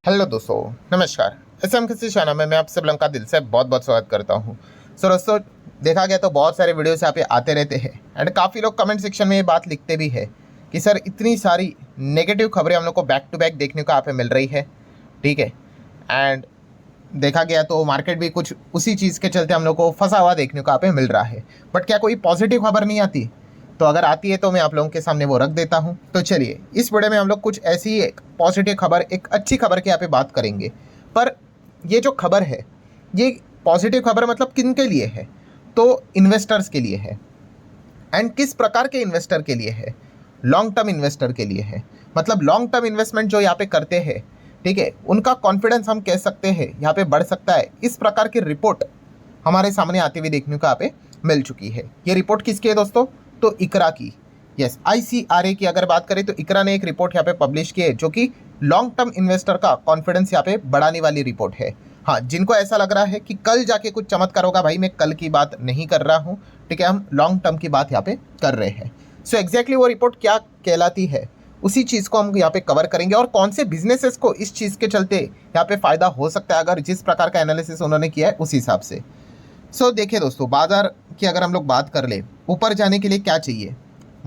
Hello दोस्तों, नमस्कार। SM किसी चैनल में मैं आप सब लोगों का दिल से बहुत बहुत स्वागत करता हूं। सो दोस्तों, देखा गया तो बहुत सारे वीडियोस यहाँ पे आते रहते हैं एंड काफ़ी लोग कमेंट सेक्शन में ये बात लिखते भी है कि सर इतनी सारी नेगेटिव खबरें हम लोग को बैक टू बैक देखने को यहाँ पे मिल रही है। ठीक है। एंड देखा गया तो मार्केट भी कुछ उसी चीज़ के चलते हम लोग को फंसा हुआ देखने को यहाँ पे मिल रहा है। बट क्या कोई पॉजिटिव खबर नहीं आती? तो अगर आती है तो मैं आप लोगों के सामने वो रख देता हूं। तो चलिए इस वीडियो में हम लोग कुछ ऐसी एक पॉजिटिव खबर, एक अच्छी खबर की यहाँ पे बात करेंगे। पर ये जो खबर है, ये पॉजिटिव खबर मतलब किन के लिए है? तो इन्वेस्टर्स के लिए है। एंड किस प्रकार के इन्वेस्टर के लिए है? लॉन्ग टर्म इन्वेस्टर के लिए है। मतलब लॉन्ग टर्म इन्वेस्टमेंट जो यहाँ पे करते हैं, ठीक है, उनका कॉन्फिडेंस हम कह सकते हैं यहाँ पे बढ़ सकता है। इस प्रकार की रिपोर्ट हमारे सामने आते हुए देखने को यहाँ पे मिल चुकी है। ये रिपोर्ट किसकी है दोस्तों? तो इकरा की। यस, ICRA की अगर बात करें तो इकरा ने एक रिपोर्ट यहाँ पे पब्लिश की है जो कि लॉन्ग टर्म इन्वेस्टर का कॉन्फिडेंस यहाँ पे बढ़ाने वाली रिपोर्ट है। हाँ, जिनको ऐसा लग रहा है कि कल जाके कुछ चमत्कार होगा, भाई मैं कल की बात नहीं कर रहा हूँ, ठीक है, हम लॉन्ग टर्म की बात यहाँ पे कर रहे हैं। सो एग्जैक्टली वो रिपोर्ट क्या कहलाती है, उसी चीज़ को हम यहाँ पे कवर करेंगे और कौन से बिजनेसेस को इस चीज़ के चलते यहाँ पे फ़ायदा हो सकता है अगर जिस प्रकार का एनालिसिस उन्होंने किया है उस हिसाब से। सो देखिए दोस्तों, बाजार की अगर हम लोग बात कर ले, ऊपर जाने के लिए क्या चाहिए?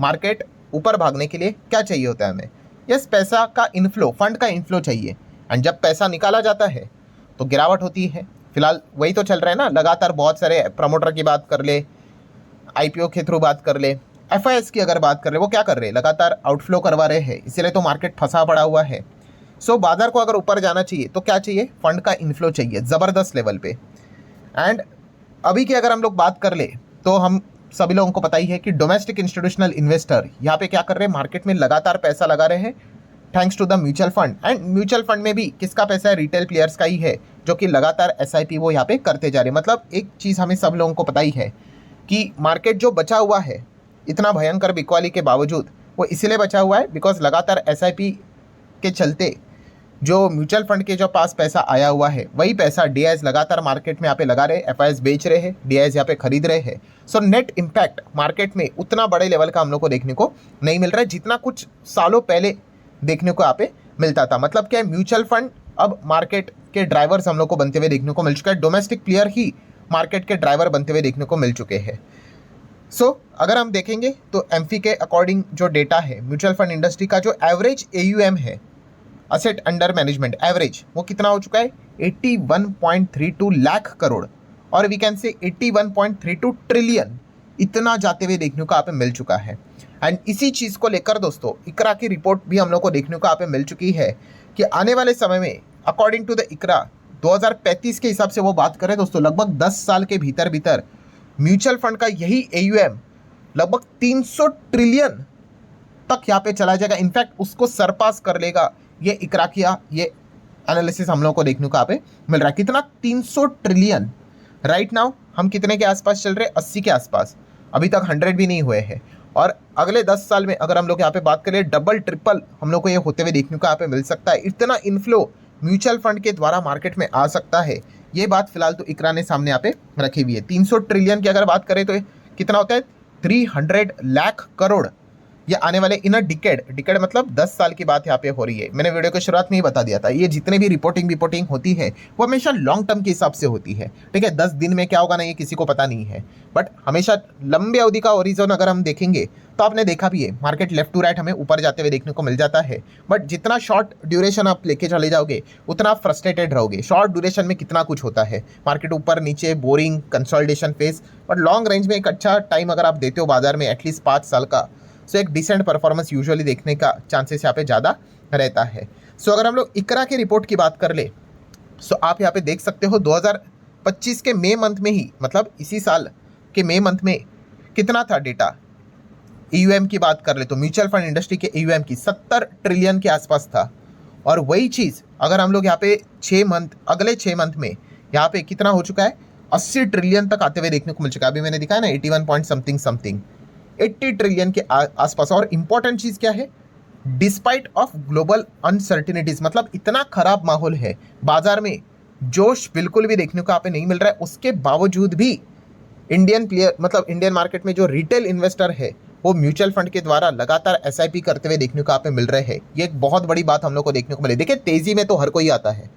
मार्केट ऊपर भागने के लिए क्या चाहिए होता है हमें? यस, पैसा का इनफ्लो, फंड का इनफ्लो चाहिए। एंड जब पैसा निकाला जाता है तो गिरावट होती है। फिलहाल वही तो चल रहा है ना, लगातार बहुत सारे प्रमोटर की बात कर ले, IPO के थ्रू बात कर ले, FIS की अगर बात कर ले, वो क्या कर रहे हैं? लगातार आउटफ्लो करवा रहे हैं, इसीलिए तो मार्केट फंसा पड़ा हुआ है। सो बाजार को अगर ऊपर जाना चाहिए तो क्या चाहिए? फंड का इनफ्लो चाहिए ज़बरदस्त लेवल पे। एंड अभी की अगर हम लोग बात कर ले तो हम सभी लोगों को पता ही है कि डोमेस्टिक इंस्टीट्यूशनल इन्वेस्टर यहाँ पे क्या कर रहे हैं? मार्केट में लगातार पैसा लगा रहे हैं thanks to the mutual fund. And mutual fund में भी किसका पैसा है? रिटेल प्लेयर्स का ही है, जो कि लगातार SIP वो यहाँ पे करते जा रहे हैं। मतलब एक चीज़ हमें सब लोगों को पता ही है कि मार्केट जो बचा हुआ है इतना भयंकर बिकवाली के बावजूद, वो इसलिए बचा हुआ है बिकॉज लगातार SIP के चलते जो म्यूचुअल फंड के जो पास पैसा आया हुआ है वही पैसा DIs लगातार मार्केट में यहाँ पे लगा रहे, FIS बेच रहे हैं, DIs यहाँ पे खरीद रहे हैं। सो नेट इम्पैक्ट मार्केट में उतना बड़े लेवल का हम लोग को देखने को नहीं मिल रहा है जितना कुछ सालों पहले देखने को यहाँ पे मिलता था। मतलब क्या है? म्यूचुअल फंड अब मार्केट के ड्राइवर्स हम लोग को बनते हुए देखने को मिल चुका है। डोमेस्टिक प्लेयर ही मार्केट के ड्राइवर बनते हुए देखने को मिल चुके हैं। सो अगर हम देखेंगे तो एम्फी के अकॉर्डिंग जो डेटा है, म्यूचुअल फंड इंडस्ट्री का जो एवरेज AUM है, असेट अंडर मैनेजमेंट एवरेज, वो कितना हो चुका है? 81.32 लाख करोड़, और वी कैन से 81.32 ट्रिलियन, इतना जाते हुए देखने को यहाँ पे मिल चुका है। एंड इसी चीज़ को लेकर दोस्तों इकरा की रिपोर्ट भी हम लोग को देखने को यहाँ पे मिल चुकी है कि आने वाले समय में अकॉर्डिंग टू द इकरा 2035 के हिसाब से वो बात करें दोस्तों, लगभग 10 साल के भीतर भीतर म्यूचुअल फंड का यही AUM लगभग 300 ट्रिलियन तक यहाँ पे चला जाएगा। इनफैक्ट उसको सरपास कर लेगा। ये इकरा किया ये एनालिसिस हम लोगों को देखने को यहाँ पे मिल रहा है। कितना? 300 ट्रिलियन। राइट नाउ हम कितने के आसपास चल रहे हैं? 80 के आसपास। अभी तक 100 भी नहीं हुए हैं। और अगले 10 साल में अगर हम लोग यहाँ पे बात करें, डबल ट्रिपल हम लोग को ये होते हुए देखने को यहाँ पे मिल सकता है। इतना इन्फ्लो म्यूचुअल फंड के द्वारा मार्केट में आ सकता है। ये बात फिलहाल तो इकरा ने सामने यहाँ पे रखी हुई है। 300 ट्रिलियन की अगर बात करें तो कितना होता है? 300 लाख करोड़। ये आने वाले इन अ डिकेड मतलब 10 साल की बात यहाँ पे हो रही है। मैंने वीडियो की शुरुआत में ही बता दिया था, ये जितने भी रिपोर्टिंग होती है वो हमेशा लॉन्ग टर्म के हिसाब से होती है। ठीक है, 10 दिन में क्या होगा ना ये किसी को पता नहीं है, बट हमेशा लंबे अवधि का ओरिजन अगर हम देखेंगे तो आपने देखा भी है मार्केट लेफ्ट टू राइट हमें ऊपर जाते हुए देखने को मिल जाता है। बट जितना शॉर्ट ड्यूरेशन आप लेके चले जाओगे उतना आप फ्रस्ट्रेटेड रहोगे। शॉर्ट ड्यूरेशन में कितना कुछ होता है, मार्केट ऊपर नीचे, boring, consolidation phase. But long range में एक अच्छा टाइम अगर आप देते हो बाजार में एटलीस्ट 5 साल का, सो एक डिसेंट परफॉर्मेंस यूजुअली देखने का चांसेस यहाँ पे ज़्यादा रहता है। सो अगर हम लोग इकरा के रिपोर्ट की बात कर ले, सो आप यहाँ पे देख सकते हो 2025 के मई मंथ में ही, मतलब इसी साल के मई मंथ में कितना था डेटा? AUM की बात कर ले तो म्यूचुअल फंड इंडस्ट्री के AUM की 70 ट्रिलियन के आसपास था। और वही चीज़ अगर हम लोग यहाँ पे 6 मंथ, अगले 6 मंथ में यहाँ पे कितना हो चुका है? 80 ट्रिलियन तक आते हुए देखने को मिल चुका है। अभी मैंने दिखाया ना 81 पॉइंट समथिंग 80 ट्रिलियन के आसपास। और इंपॉर्टेंट चीज़ क्या है? डिस्पाइट ऑफ ग्लोबल अनसर्टिनिटीज, मतलब इतना खराब माहौल है बाजार में, जोश बिल्कुल भी देखने को यहाँ पे नहीं मिल रहा है। उसके बावजूद भी इंडियन प्लेयर, मतलब इंडियन मार्केट में जो रिटेल इन्वेस्टर है वो म्यूचुअल फंड के द्वारा लगातार एसआईपी करते हुए देखने को यहाँ पे मिल रहे हैं। ये एक बहुत बड़ी बात हम लोग को देखने को मिली। देखिए तेजी में तो हर कोई आता है,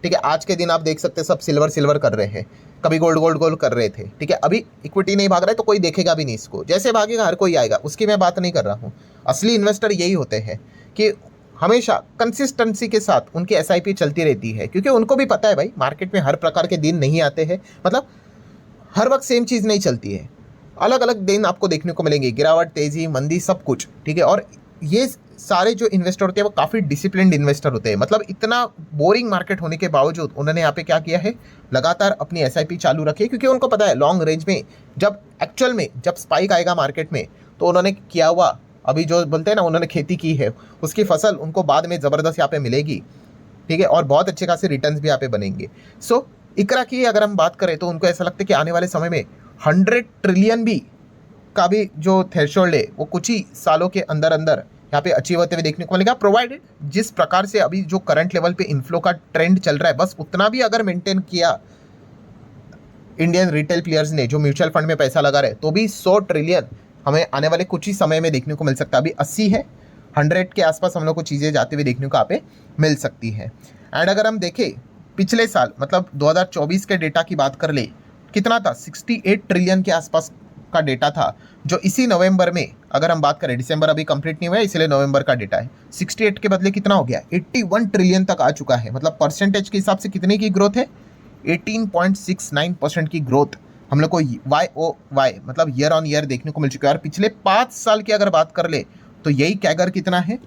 ठीक है। आज के दिन आप देख सकते हैं सब सिल्वर कर रहे हैं, कभी गोल्ड कर रहे थे, ठीक है। अभी इक्विटी नहीं भाग रहा है तो कोई देखेगा भी नहीं इसको, जैसे भागेगा हर कोई आएगा, उसकी मैं बात नहीं कर रहा हूँ। असली इन्वेस्टर यही होते हैं कि हमेशा कंसिस्टेंसी के साथ उनकी एसआईपी चलती रहती है, क्योंकि उनको भी पता है भाई मार्केट में हर प्रकार के दिन नहीं आते हैं, मतलब हर वक्त सेम चीज़ नहीं चलती है, अलग अलग दिन आपको देखने को मिलेंगे, गिरावट, तेजी, मंदी, सब कुछ, ठीक है। और ये सारे जो इन्वेस्टर होते हैं वो काफ़ी डिसिप्लिन्ड इन्वेस्टर होते हैं। मतलब इतना बोरिंग मार्केट होने के बावजूद उन्होंने यहाँ पे क्या किया है, लगातार अपनी एसआईपी चालू रखी है, क्योंकि उनको पता है लॉन्ग रेंज में जब एक्चुअल में जब स्पाइक आएगा मार्केट में तो उन्होंने किया हुआ, अभी जो बोलते हैं ना उन्होंने खेती की है, उसकी फसल उनको बाद में ज़बरदस्त यहाँ पे मिलेगी, ठीक है। और बहुत अच्छे खासे रिटर्न्स भी यहाँ पे बनेंगे। सो इकरा की अगर हम बात करें तो उनको ऐसा लगता है कि आने वाले समय में 100 ट्रिलियन भी का भी जो थ्रेशोल्ड है वो कुछ ही सालों के अंदर अंदर यहाँ पे अचीव होते हुए देखने को मिलेगा, प्रोवाइडेड जिस प्रकार से अभी जो करंट लेवल पे इन्फ्लो का ट्रेंड चल रहा है, बस उतना भी अगर मेंटेन किया इंडियन रिटेल प्लेयर्स ने जो म्यूचुअल फंड में पैसा लगा रहे, तो भी 100 ट्रिलियन हमें आने वाले कुछ ही समय में देखने को मिल सकता है। अभी 80 है, 100 के आसपास हम लोग को चीज़ें जाते हुए देखने को यहाँ पे मिल सकती है। एंड अगर हम देखें पिछले साल मतलब 2024 के डेटा की बात कर ले, कितना था, 68 ट्रिलियन के आसपास का डेटा था, जो इसी नवंबर में, अगर हम बात करें, दिसंबर अभी कंप्लीट नहीं हुआ है इसलिए नवंबर का डेटा है, 68 के बदले कितना हो गया, 81 ट्रिलियन तक आ चुका है। मतलब परसेंटेज के हिसाब से कितने की ग्रोथ है, 18.69% की ग्रोथ हम लोग को YoY मतलब ईयर ऑन ईयर देखने को मिल चुका है। और पिछले 5 साल की अगर बात कर ले तो यही कैगर कितना है,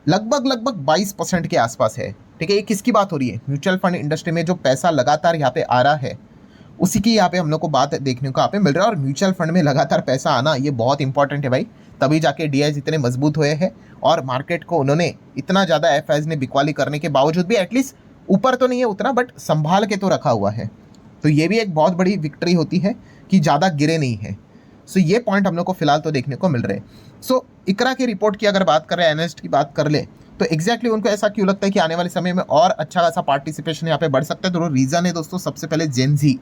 लगभग 22% के आसपास है, ठीक है। ये किसकी बात हो रही है, म्यूचुअल फंड इंडस्ट्री में जो पैसा लगातार यहाँ पे आ रहा है उसी की यहाँ पे हम लोग को बात देखने को यहाँ पे मिल रहा है। और म्यूचुअल फंड में लगातार पैसा आना ये बहुत इंपॉर्टेंट है भाई, तभी जाके DIs इतने मजबूत हुए हैं और मार्केट को उन्होंने इतना ज़्यादा FIs ने बिकवाली करने के बावजूद भी एटलीस्ट ऊपर तो नहीं है उतना, बट संभाल के तो रखा हुआ है। तो ये भी एक बहुत बड़ी विक्ट्री होती है कि ज़्यादा गिरे नहीं है। सो ये पॉइंट हम लोग को फिलहाल तो देखने को मिल रहे हैं। सो इकरा की रिपोर्ट की अगर बात करें, एनालिस्ट की बात कर ले, तो एग्जैक्टली उनको ऐसा क्यों लगता है कि आने वाले समय में और अच्छा खासा पार्टिसिपेशन यहाँ पे बढ़ सकता है। तो रीज़न है दोस्तों, सबसे पहले जेनजी,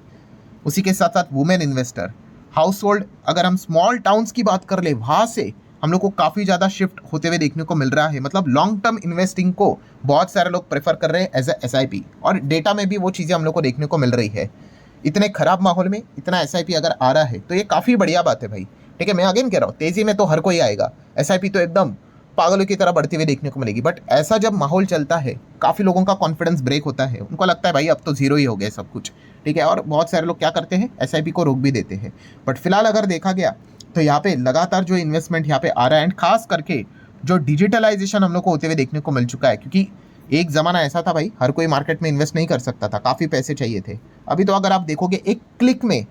उसी के साथ साथ वुमेन इन्वेस्टर, हाउस होल्ड, अगर हम स्मॉल टाउन्स की बात कर ले वहाँ से हम लोग को काफ़ी ज़्यादा शिफ्ट होते हुए देखने को मिल रहा है। मतलब लॉन्ग टर्म इन्वेस्टिंग को बहुत सारे लोग प्रेफर कर रहे हैं एज ए SIP, और डेटा में भी वो चीज़ें हम लोग को देखने को मिल रही है। इतने खराब माहौल में इतना SIP अगर आ रहा है तो ये काफ़ी बढ़िया बात है भाई, ठीक है। मैं अगेन कह रहा हूँ, तेज़ी में तो हर कोई आएगा, SIP तो एकदम पागलों की तरह बढ़ती हुई देखने को मिलेगी, बट ऐसा जब माहौल चलता है काफ़ी लोगों का कॉन्फिडेंस ब्रेक होता है, उनको लगता है भाई अब तो जीरो ही हो गया सब कुछ, ठीक है। और बहुत सारे लोग क्या करते हैं, SIP को रोक भी देते हैं। बट फिलहाल अगर देखा गया तो यहाँ पे लगातार जो इन्वेस्टमेंट यहाँ पे आ रहा है, एंड खास करके जो डिजिटलाइजेशन हम लोग को होते हुए देखने को मिल चुका है, क्योंकि एक ज़माना ऐसा था भाई हर कोई मार्केट में इन्वेस्ट नहीं कर सकता था, काफ़ी पैसे चाहिए थे। अभी तो अगर आप देखोगे एक क्लिक में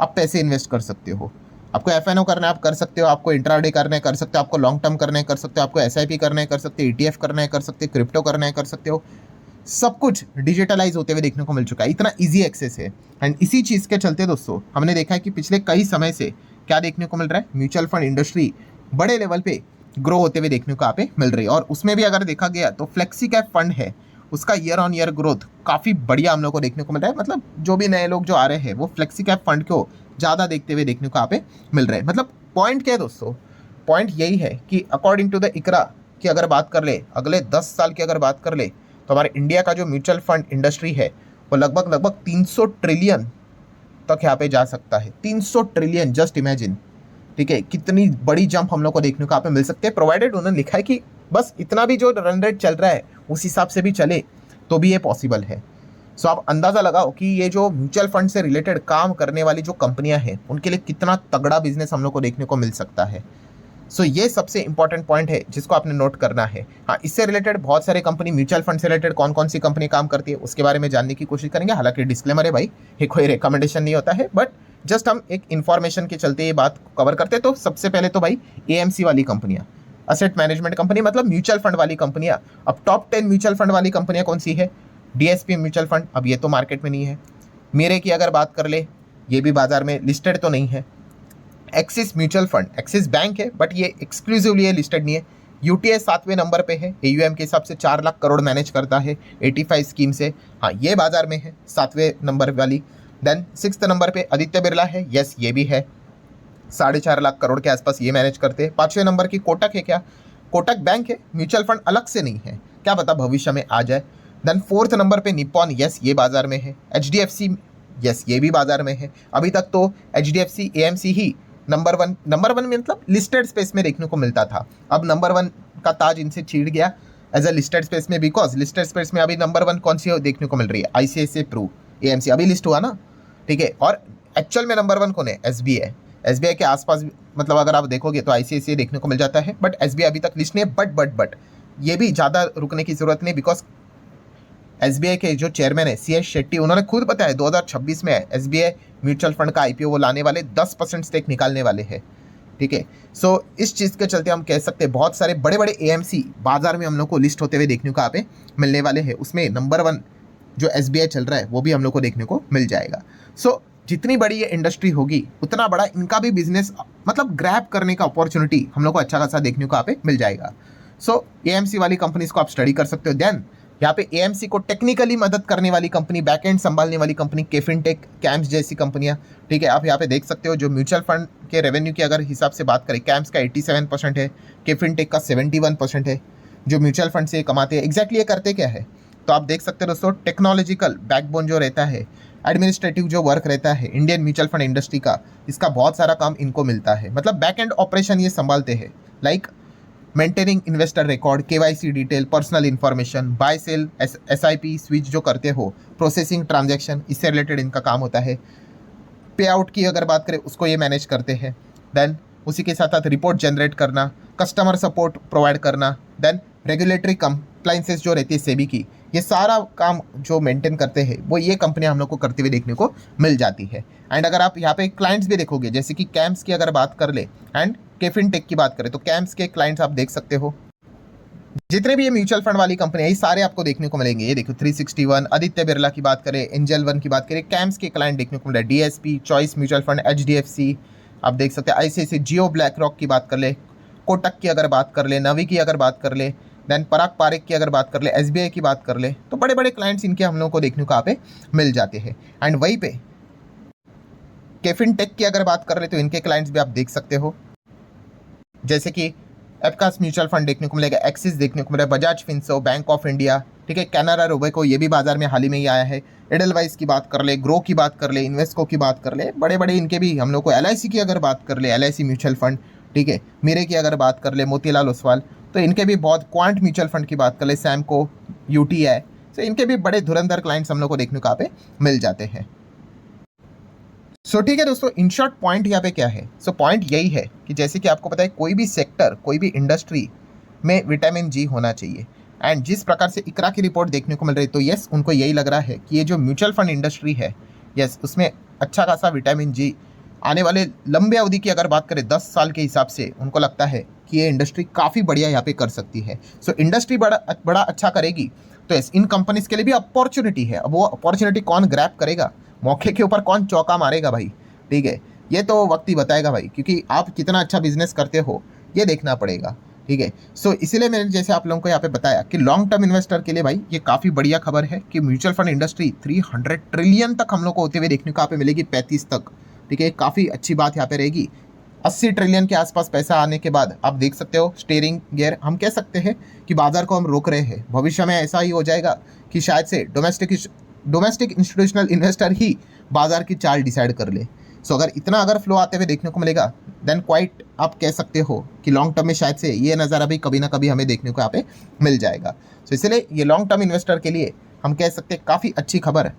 आप पैसे इन्वेस्ट कर सकते हो। आपको FNO करना है आप कर सकते हो, आपको इंट्राडे करना है कर सकते हो, आपको लॉन्ग टर्म करना है कर सकते हो, आपको SIP करना है कर सकते हो, ETF करना है कर सकते हो, क्रिप्टो करना है कर सकते हो। सब कुछ डिजिटलाइज होते हुए देखने को मिल चुका है, इतना ईजी एक्सेस है। एंड इसी चीज़ के चलते दोस्तों हमने देखा है कि पिछले कई समय से क्या देखने को मिल रहा है, म्यूचुअल फंड इंडस्ट्री बड़े लेवल पे ग्रो होते हुए देखने को यहाँ पे मिल रही है। और उसमें भी अगर देखा गया तो फ्लेक्सी कैप फंड है, उसका ईयर ऑन ईयर ग्रोथ काफ़ी बढ़िया हम लोग को देखने को मिल रहा है। मतलब जो भी नए लोग जो आ रहे हैं वो फ्लेक्सी कैप फंड को ज़्यादा देखते हुए देखने को यहाँ पे मिल रहे हैं। मतलब पॉइंट क्या है दोस्तों, पॉइंट यही है कि अकॉर्डिंग टू द इकरा की अगर बात कर ले, अगले 10 साल की अगर बात कर ले, तो हमारे इंडिया का जो म्यूचुअल फंड इंडस्ट्री है वो लगभग 300 ट्रिलियन तक यहाँ पे जा सकता है। 300 ट्रिलियन, जस्ट इमेजिन, ठीक है, कितनी बड़ी जंप हम लोग को देखने को यहाँ पे मिल सकते हैं, प्रोवाइडेड उन्होंने लिखा है कि बस इतना भी जो रन रेट चल रहा है उस हिसाब से भी चले तो भी ये पॉसिबल है। सो आप अंदाज़ा लगाओ कि ये जो म्यूचुअल फंड से रिलेटेड काम करने वाली जो कंपनियां हैं उनके लिए कितना तगड़ा बिजनेस हम लोग को देखने को मिल सकता है। सो ये सबसे इंपॉर्टेंट पॉइंट है जिसको आपने नोट करना है। हाँ, इससे रिलेटेड बहुत सारे कंपनी, म्यूचुअल फंड से रिलेटेड कौन कौन सी कंपनी काम करती है उसके बारे में जानने की कोशिश करेंगे। हालांकि डिस्क्लेमर है भाई, ये कोई रिकमेंडेशन नहीं होता है, बट जस्ट हम एक इन्फॉर्मेशन के चलते ये बात कवर करते हैं। तो सबसे पहले तो भाई AMC वाली कंपनियाँ, असेट मैनेजमेंट कंपनी, मतलब म्यूचुअल फंड वाली कंपनियाँ। अब टॉप 10 म्यूचुअल फंड वाली कंपनियाँ कौन सी है, DSP म्यूचुअल फंड, अब ये तो मार्केट में नहीं है। मेरे की अगर बात कर ले, ये भी बाजार में लिस्टेड तो नहीं है। Axis mutual fund, axis bank है बट ये एक्सक्लूसिवली लिस्टेड नहीं है। UTI 7वें नंबर पे है, AUM के हिसाब से 4 लाख करोड़ मैनेज करता है 85 स्कीम से। हाँ, ये बाजार में है 7वें नंबर वाली। देन 6th नंबर पे आदित्य बिरला है, यस ये भी है। 4.5 लाख करोड़ के आसपास ये मैनेज करते हैं। 5वें नंबर की कोटक है। क्या कोटक बैंक है, म्यूचुअल फंड अलग से नहीं है, क्या पता भविष्य में आ जाए। देन 4th नंबर पे निप्पॉन, यस ये बाजार में है। HDFC, यस ये भी बाजार में है। अभी तक तो HDFC AMC ही नंबर वन में मतलब लिस्टेड स्पेस में देखने को मिलता था। अब नंबर 1 का ताज इनसे छीड़ गया एज अ लिस्टेड स्पेस में, बिकॉज लिस्टेड स्पेस में अभी नंबर 1 कौन सी देखने को मिल रही है? ICICI Pru, AMC अभी लिस्ट हुआ ना, ठीक है। और एक्चुअल में नंबर 1 कौन है? SBI के आसपास, मतलब अगर आप देखोगे तो ICICI देखने को मिल जाता है, बट SBI अभी तक लिस्ट नहीं है। बट ये भी ज़्यादा रुकने की ज़रूरत नहीं, बिकॉज SBI के जो चेयरमैन है CS शेट्टी, उन्होंने खुद बताया 2026 में SBI म्यूचुअल फंड का IPO वो लाने वाले, 10% स्टेक निकालने वाले हैं, ठीक है। सो इस चीज़ के चलते हम कह सकते हैं बहुत सारे बड़े बड़े AMC बाजार में हम लोग को लिस्ट होते हुए देखने को यहाँ पे मिलने वाले हैं। उसमें नंबर 1 जो SBI चल रहा है वो भी हम लोग को देखने को मिल जाएगा। सो जितनी बड़ी ये इंडस्ट्री होगी उतना बड़ा इनका भी बिजनेस, मतलब ग्रैब करने का अपॉर्चुनिटी हम लोग को अच्छा खासा देखने को यहाँ पे मिल जाएगा। सो AMC वाली कंपनीज को आप स्टडी कर सकते हो। देन यहाँ पे AMC को टेक्निकली मदद करने वाली कंपनी, बैक एंड संभालने वाली कंपनी, केफिनटेक, कैम्स जैसी कंपनियां, ठीक है। आप यहाँ पे देख सकते हो जो म्यूचुअल फंड के रेवेन्यू की अगर हिसाब से बात करें, कैम्स का 87% है, केफिनटेक का 71% है जो म्यूचुअल फंड से कमाते हैं। एग्जैक्टली ये करते क्या है तो आप देख सकते हो दोस्तों, टेक्नोलॉजिकल बैकबोन जो रहता है, एडमिनिस्ट्रेटिव जो वर्क रहता है इंडियन म्यूचुअल फंड इंडस्ट्री का, इसका बहुत सारा काम इनको मिलता है। मतलब बैक एंड ऑपरेशन ये संभालते हैं, like maintaining investor record, KYC detail, personal information, buy sell, SIP switch जो करते हो, प्रोसेसिंग ट्रांजैक्शन, इससे रिलेटेड इनका काम होता है। पे आउट की अगर बात करें उसको ये मैनेज करते हैं। देन उसी के साथ साथ रिपोर्ट जनरेट करना, कस्टमर सपोर्ट प्रोवाइड करना, देन रेगुलेटरी कंप्लाइंसेस जो रहती है सेबी की, ये सारा काम जो मेंटेन करते हैं वो ये कंपनियां हम लोग को करते हुए देखने को मिल जाती है। एंड अगर आप यहाँ पे क्लाइंट्स भी देखोगे, जैसे कि कैम्स की अगर बात कर ले एंड केफिनटेक की बात करें, तो कैम्स के क्लाइंट्स आप देख सकते हो, जितने भी ये म्यूचुअल फंड वाली कंपनी है ये सारे आपको देखने को मिलेंगे। ये देखो 361, आदित्य बिरला की बात करें, एंजल वन की बात करें, कैम्स के क्लाइंट देखने को मिल रहा है। DSP, choice mutual fund, HDFC आप देख सकते हैं, ICICI, जियो, ब्लैक रॉक की बात कर ले, कोटक की अगर बात कर ले, नवी की अगर बात कर ले, देन पराग पारेख की अगर बात कर ले, SBI की बात कर ले, तो बड़े बड़े क्लाइंट्स इनके हम लोगों को देखने को यहाँ पे मिल जाते हैं। एंड वहीं पे केफिनटेक की अगर बात कर ले तो इनके क्लाइंट्स भी आप देख सकते हो, जैसे कि एपकास म्यूचुअल फंड देखने को मिलेगा, एक्सिस देखने को मिलेगा, Bajaj Finserv, bank of India, ठीक है, कैनरा रोबेको, ये भी बाजार में हाल ही में ही आया है। एडलवाइस की बात कर ले, ग्रो की बात कर ले, इन्वेस्को की बात कर ले, बड़े बड़े इनके भी हम लोग को, LIC की अगर बात कर ले, LIC म्यूचुअल फंड, ठीक है, मेरे की अगर बात कर ले, मोतीलाल ओसवाल, तो इनके भी बहुत, क्वांट म्यूचुअल फंड की बात कर ले, सैमको, UTI, तो इनके भी बड़े धुरंधर क्लाइंट्स हम लोग को देखने को यहाँ पे मिल जाते हैं। सो ठीक है दोस्तों, इन शॉर्ट पॉइंट यहाँ पे क्या है? सो पॉइंट यही है कि जैसे कि आपको पता है कोई भी सेक्टर, कोई भी इंडस्ट्री में विटामिन G होना चाहिए। एंड जिस प्रकार से इकरा की रिपोर्ट देखने को मिल रही है, तो यस उनको यही लग रहा है कि ये जो म्यूचुअल फंड इंडस्ट्री है, यस उसमें अच्छा खासा विटामिन G आने वाले लंबे अवधि की अगर बात करें 10 साल के हिसाब से, उनको लगता है कि ये इंडस्ट्री काफ़ी बढ़िया यहाँ पे कर सकती है। सो इंडस्ट्री बड़ा अच्छा करेगी तो यस इन कंपनीज के लिए भी अपॉर्चुनिटी है। अब वो अपॉर्चुनिटी कौन ग्रैब करेगा, मौके के ऊपर कौन चौका मारेगा भाई, ठीक है, ये तो वक्त ही बताएगा भाई, क्योंकि आप कितना अच्छा बिजनेस करते हो ये देखना पड़ेगा, ठीक है। सो इसीलिए मैंने जैसे आप लोगों को यहाँ पे बताया कि लॉन्ग टर्म इन्वेस्टर के लिए भाई ये काफ़ी बढ़िया खबर है कि म्यूचुअल फंड इंडस्ट्री 300 ट्रिलियन तक हम लोग को होते हुए देखने को यहाँ पे मिलेगी, 35 तक, ठीक है, काफ़ी अच्छी बात यहाँ पे रहेगी। 80 ट्रिलियन के आसपास पैसा आने के बाद आप देख सकते हो स्टीयरिंग गियर, हम कह सकते हैं कि बाजार को हम रोक रहे हैं। भविष्य में ऐसा ही हो जाएगा कि शायद से डोमेस्टिक इंस्टीट्यूशनल इन्वेस्टर ही बाजार की चाल डिसाइड कर ले। सो अगर फ्लो आते हुए देखने को मिलेगा, देन क्वाइट आप कह सकते हो कि लॉन्ग टर्म में शायद से ये नज़ारा भी कभी ना कभी हमें देखने को यहाँ पे मिल जाएगा। सो इसलिए ये लॉन्ग टर्म इन्वेस्टर के लिए हम कह सकते हैं काफ़ी अच्छी खबर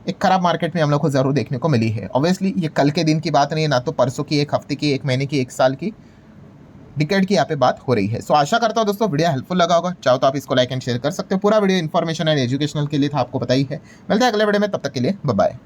एक खराब मार्केट में हम लोग को ज़रूर देखने को मिली है। ऑब्वियसली ये कल के दिन की बात नहीं है, ना तो परसों की, एक हफ्ते की, एक महीने की, एक साल की, डिकेड की यहाँ पे बात हो रही है। सो आशा करता हूँ दोस्तों वीडियो हेल्पफुल लगा होगा। चाहो तो आप इसको लाइक एंड शेयर कर सकते हो। पूरा वीडियो इन्फॉर्मेशन एंड एजुकेशनल के लिए था, आपको पता ही है। मिलते हैं अगले वीडियो में, तब तक के लिए बाय बाय।